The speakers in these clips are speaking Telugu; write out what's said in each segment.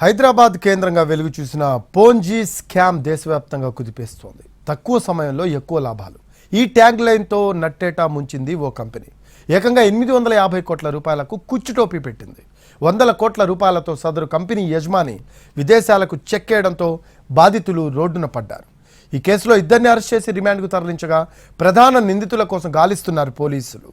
హైదరాబాద్ కేంద్రంగా వెలుగు చూసిన పోంజీ స్కామ్ దేశవ్యాప్తంగా కుదిపేస్తోంది. తక్కువ సమయంలో ఎక్కువ లాభాలు. ఈ ట్యాగ్ లైన్తో నట్టేటా ముంచింది ఓ కంపెనీ. ఏకంగా 850 కోట్ల రూపాయలకు కుచ్చుటోపీ పెట్టింది. 100 కోట్ల రూపాయలతో సదరు కంపెనీ యజమాని విదేశాలకు చెక్కేయడంతో బాధితులు రోడ్డున పడ్డారు. ఈ కేసులో ఇద్దరిని అరెస్ట్ చేసి రిమాండ్కు తరలించగా ప్రధాన నిందితుల కోసం గాలిస్తున్నారు పోలీసులు.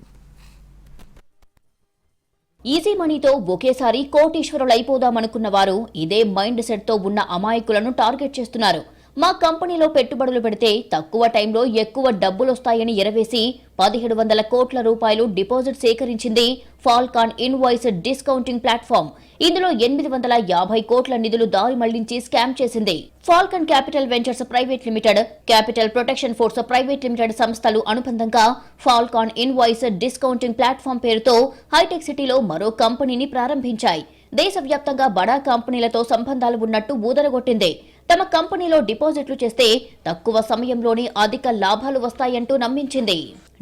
ఈజీ మనీతో ఒకేసారి కోటీశ్వరులైపోదామనుకున్న వారు ఇదే మైండ్ సెట్తో ఉన్న అమాయకులను టార్గెట్ చేస్తున్నారు. మా కంపెనీలో పెట్టుబడులు పెడితే తక్కువ టైంలో ఎక్కువ డబ్బులొస్తాయని ఎరవేసి 1700 కోట్ల రూపాయలు డిపాజిట్ సేకరించింది ఫాల్కాన్ ఇన్వాయిస్ డిస్కౌంటింగ్ ప్లాట్ఫామ్. ఇందులో 850 కోట్ల నిధులు దారి మళ్లించి స్కామ్ చేసింది. Falcon Capital Ventures Private Limited, Capital Protection Force Private Limited సంస్థలు అనుబంధంగా ఫాల్కాన్ ఇన్వాయిస్ డిస్కౌంటింగ్ ప్లాట్ఫామ్ పేరుతో హైటెక్ సిటీలో మరో కంపెనీని ప్రారంభించాయి. దేశవ్యాప్తంగా బడా కంపెనీలతో సంబంధాలు ఉన్నట్టు ఊదరగొట్టింది. తమ కంపెనీలో డిపాజిట్లు చేస్తే తక్కువ సమయంలోనే అధిక లాభాలు వస్తాయంటూ నమ్మించింది.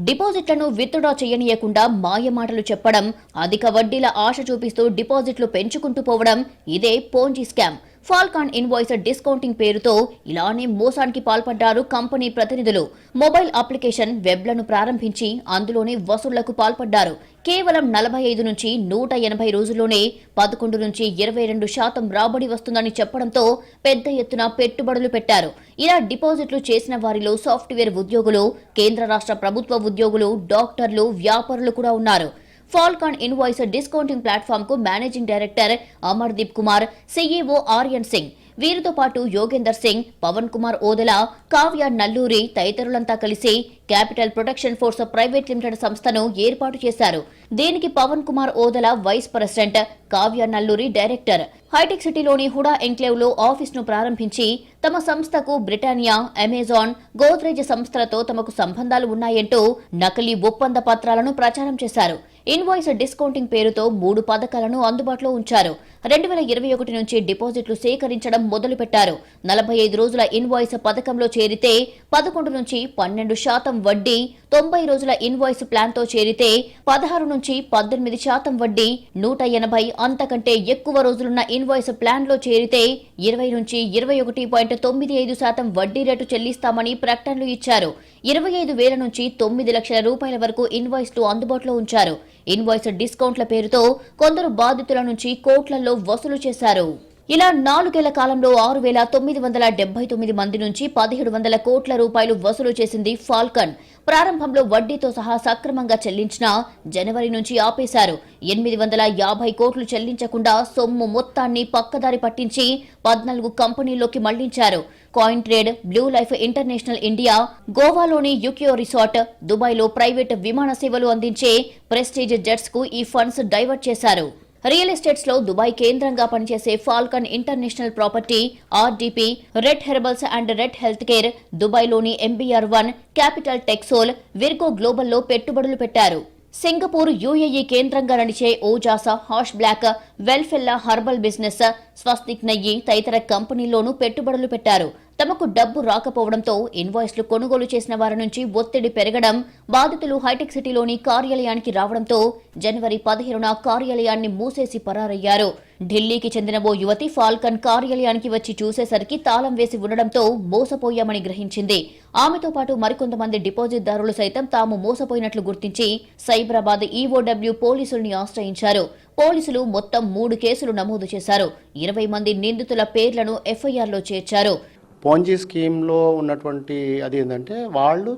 డిపాజిట్లను విత్డ్రా చేయనీయకుండా మాయమాటలు చెప్పడం, అధిక వడ్డీల ఆశ చూపిస్తూ డిపాజిట్లు పెంచుకుంటూ పోవడం ఇదే Ponzi scam. Falcon Invoice discounting పేరుతో ఇలానే మోసానికి పాల్పడ్డారు కంపెనీ ప్రతినిధులు. మొబైల్ అప్లికేషన్, వెబ్లను ప్రారంభించి అందులోనే వసూళ్లకు పాల్పడ్డారు. కేవలం 45 నుంచి 180 రోజుల్లోనే 11 నుంచి 22% రాబడి వస్తుందని చెప్పడంతో పెద్ద ఎత్తున పెట్టుబడులు పెట్టారు. ఇలా డిపాజిట్లు చేసిన వారిలో సాఫ్ట్వేర్ ఉద్యోగులు, కేంద్ర రాష్ట్ర ప్రభుత్వ ఉద్యోగులు, డాక్టర్లు, వ్యాపారులు కూడా ఉన్నారు. ఫాల్కాన్ ఇన్వాయిస్ డిస్కౌంటింగ్ ప్లాట్ఫామ్ కు managing director Amardeep Kumar, CEO Aryan Singh, వీరితో పాటు యోగేందర్ సింగ్, పవన్ కుమార్ ఓదెల, కావ్య నల్లూరి తదితరులంతా కలిసి Capital Protection Force Private Limited సంస్థను ఏర్పాటు చేశారు. దీనికి Pawan Kumar Odela vice president, Kavya Nalluri director. Hitec సిటీలోని హుడా ఎంక్లేవ్ లో ఆఫీస్ ను ప్రారంభించి తమ సంస్థకు బ్రిటానియా, అమెజాన్, గోద్రేజ్ సంస్థలతో తమకు సంబంధాలు ఉన్నాయంటూ నకిలీ ఒప్పంద పత్రాలను ప్రచారం చేశారు. ఇన్వాయిస్ డిస్కౌంటింగ్ పేరుతో 3 పథకాలను అందుబాటులో ఉంచారు. 2021 నుంచి డిపాజిట్లు సేకరించడం మొదలుపెట్టారు. 45 రోజుల ఇన్వాయిస్ పథకంలో చేరితే 11 నుంచి 12% వడ్డీ, 90 రోజుల ఇన్వాయిస్ ప్లాన్తో చేరితే 16 నుంచి 18% వడ్డీ, 180 అంతకంటే ఎక్కువ రోజులున్న ఇన్వాయిస్ ప్లాన్లో చేరితే 20 నుంచి 21.95% వడ్డీ రేటు చెల్లిస్తామని ప్రకటనలు ఇచ్చారు. 25,000 నుంచి 9 లక్షల రూపాయల వరకు ఇన్వాయిస్లు అందుబాటులో ఉంచారు. ఇన్వాయిస్ డిస్కౌంట్ల పేరుతో కొందరు బాధితుల నుంచి కోట్లలో వసూలు చేశారు. ఇలా 4 ఏళ్ల కాలంలో 6,979 మంది నుంచి 1,700 కోట్ల రూపాయలు వసూలు చేసింది ఫాల్కన్. ప్రారంభంలో వడ్డీతో సహా సక్రమంగా చెల్లించినా జనవరి నుంచి ఆపేశారు. 850 కోట్లు చెల్లించకుండా సొమ్ము మొత్తాన్ని పక్కదారి పట్టించి 14 కంపెనీల్లోకి మళ్లించారు. Coin Trade, Blue Life International India, గోవాలోని యుకియో రిసార్ట్, దుబాయ్లో ప్రైవేట్ విమాన సేవలు అందించే ప్రెస్టీజ్ జెట్స్ కు ఈ ఫండ్స్ డైవర్ట్ చేశారు. రియల్ ఎస్టేట్స్ లో దుబాయ్ కేంద్రంగా పనిచేసే Falcon International Property, RDP, Red Herbals and Red Health Care, దుబాయ్లోని MBR1, క్యాపిటల్ టెక్సోల్, విర్గో గ్లోబల్లో పెట్టుబడులు పెట్టారు. సింగపూర్, UAE కేంద్రంగా నడిచే Ojasa, Hash Block, Wellfella Herbal Business, Swastik నెయ్యి తదితర కంపెనీల్లోనూ పెట్టుబడులు పెట్టారు. తమకు డబ్బు రాకపోవడంతో ఇన్వాయిస్లు కొనుగోలు చేసిన వారి నుంచి ఒత్తిడి పెరగడం, బాధితులు హైటెక్ సిటీలోని కార్యాలయానికి రావడంతో జనవరి 15న కార్యాలయాన్ని మూసేసి పరారయ్యారు. ఢిల్లీకి చెందిన ఓ యువతి ఫాల్కన్ కార్యాలయానికి వచ్చి చూసేసరికి తాళం వేసి ఉండడంతో మోసపోయామని గ్రహించింది. ఆమెతో పాటు మరికొంతమంది డిపాజిట్దారులు సైతం తాము మోసపోయినట్లు గుర్తించి సైబరాబాద్ EOW పోలీసుల్ని ఆశ్రయించారు. పోలీసులు మొత్తం 3 కేసులు నమోదు చేశారు. 20 మంది నిందితుల పేర్లను FIRలో చేర్చారు. పోంజీ స్కీమ్లో ఉన్నటువంటి అది ఏంటంటే వాళ్ళు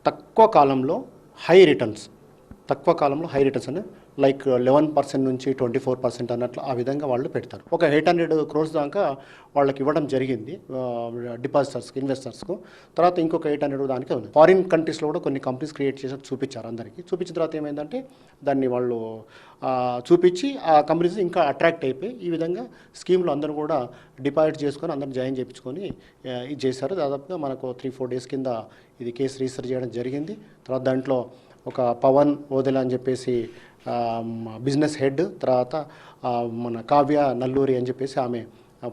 తక్కువ కాలంలో హై రిటర్న్స్ అని లైక్ 11% నుంచి 24% అన్నట్లు ఆ విధంగా వాళ్ళు పెడతారు. ఒక 800 crores దాకా వాళ్ళకి ఇవ్వడం జరిగింది డిపాజిటర్స్కి, ఇన్వెస్టర్స్కు. తర్వాత ఇంకొక 800 దానికి ఉంది. ఫారిన్ కంట్రీస్లో కూడా కొన్ని కంపెనీస్ క్రియేట్ చేసి చూపించారు అందరికీ. చూపించిన తర్వాత ఏమైందంటే దాన్ని వాళ్ళు చూపించి ఆ కంపెనీస్ ఇంకా అట్రాక్ట్ అయిపోయి ఈ విధంగా స్కీమ్లో అందరూ కూడా డిపాజిట్ చేసుకొని అందరిని జాయిన్ చేయించుకొని ఇది చేశారు. దాదాపుగా మనకు 3-4 days కింద ఇది కేసు రిజిస్టర్ చేయడం జరిగింది. తర్వాత దాంట్లో ఒక పవన్ ఓదెల అని చెప్పేసి బిజినెస్ హెడ్, తర్వాత మన కావ్య నల్లూరి అని చెప్పేసి ఆమె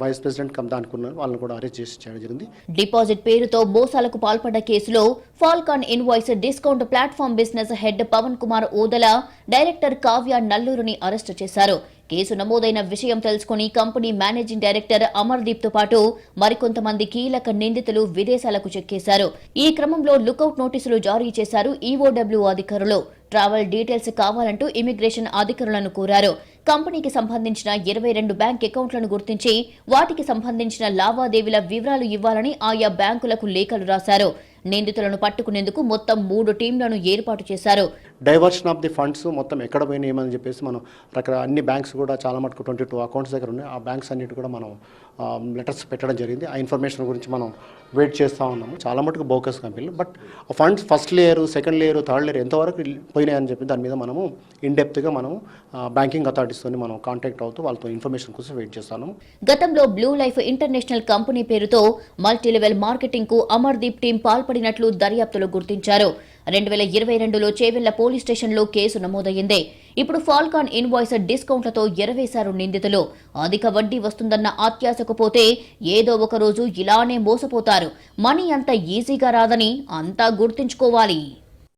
వైస్ ప్రెసిడెంట్ దానికున్నారు, వాళ్ళని కూడా అరెస్ట్ చేసి చేయడం జరిగింది. డిపాజిట్ పేరుతో మోసాలకు పాల్పడ్డ కేసులో Falcon invoice discount platform business head Pavan Kumar Odela, director Kavya నల్లూరుని అరెస్టు చేశారు. కేసు నమోదైన విషయం తెలుసుకుని కంపెనీ మేనేజింగ్ డైరెక్టర్ అమర్దీప్ తో పాటు మరికొంతమంది కీలక నిందితులు విదేశాలకు చెక్కేశారు. ఈ క్రమంలో లుకౌట్ నోటీసులు జారీ చేశారు ఈఓడబ్ల్యూ అధికారులు. ట్రావెల్ డీటెయిల్స్ కావాలంటూ ఇమిగ్రేషన్ అధికారులను కోరారు. కంపెనీకి సంబంధించిన 22 బ్యాంక్ అకౌంట్లను గుర్తించి వాటికి సంబంధించిన లావాదేవీల వివరాలు ఇవ్వాలని ఆయా బ్యాంకులకు లేఖలు రాశారు. నిందితులను పట్టుకునేందుకు మొత్తం 3 టీంలను ఏర్పాటు చేశారు. డైవర్షన్ ఆఫ్ ది ఫండ్స్ మొత్తం ఎక్కడ పోయినాయి ఏమని చెప్పేసి మనం అన్ని బ్యాంక్స్ కూడా చాలా మటుకు 22 అకౌంట్స్ దగ్గర ఉన్నాయి. ఆ బ్యాంక్స్ అన్నిటి కూడా మనం లెటర్స్ పెట్టడం జరిగింది. ఆ ఇన్ఫర్మేషన్ గురించి మనం వెయిట్ చేస్తూ ఉన్నాము. చాలా మటుకు బోకస్ కంపెనీలు, బట్ ఆ funds first layer, second layer, third layer ఎంతవరకు పోయినాయని చెప్పి దాని మీద మనము ఇన్డెప్త్గా మనము బ్యాంకింగ్ అథారిటీస్తో మనం కాంటాక్ట్ అవుతూ వాళ్ళతో ఇన్ఫర్మేషన్ కోసం వెయిట్ చేస్తాను. గతంలో బ్లూ లైఫ్ ఇంటర్నేషనల్ కంపెనీ పేరుతో మల్టీ లెవెల్ మార్కెటింగ్ కు అమర్దీప్ టీం పాల్పడినట్లు దర్యాప్తులో గుర్తించారు. 2022లో చేవెళ్ల పోలీస్ స్టేషన్లో కేసు నమోదయ్యింది. ఇప్పుడు ఫాల్కాన్ ఇన్వాయిస్ డిస్కౌంట్లతో ఎరవేశారు నిందితులు. అధిక వడ్డీ వస్తుందన్న అత్యాశకు పోతే ఏదో ఒక రోజు ఇలానే మోసపోతారు. మనీ అంత ఈజీగా రాదని అంతా గుర్తుంచుకోవాలి.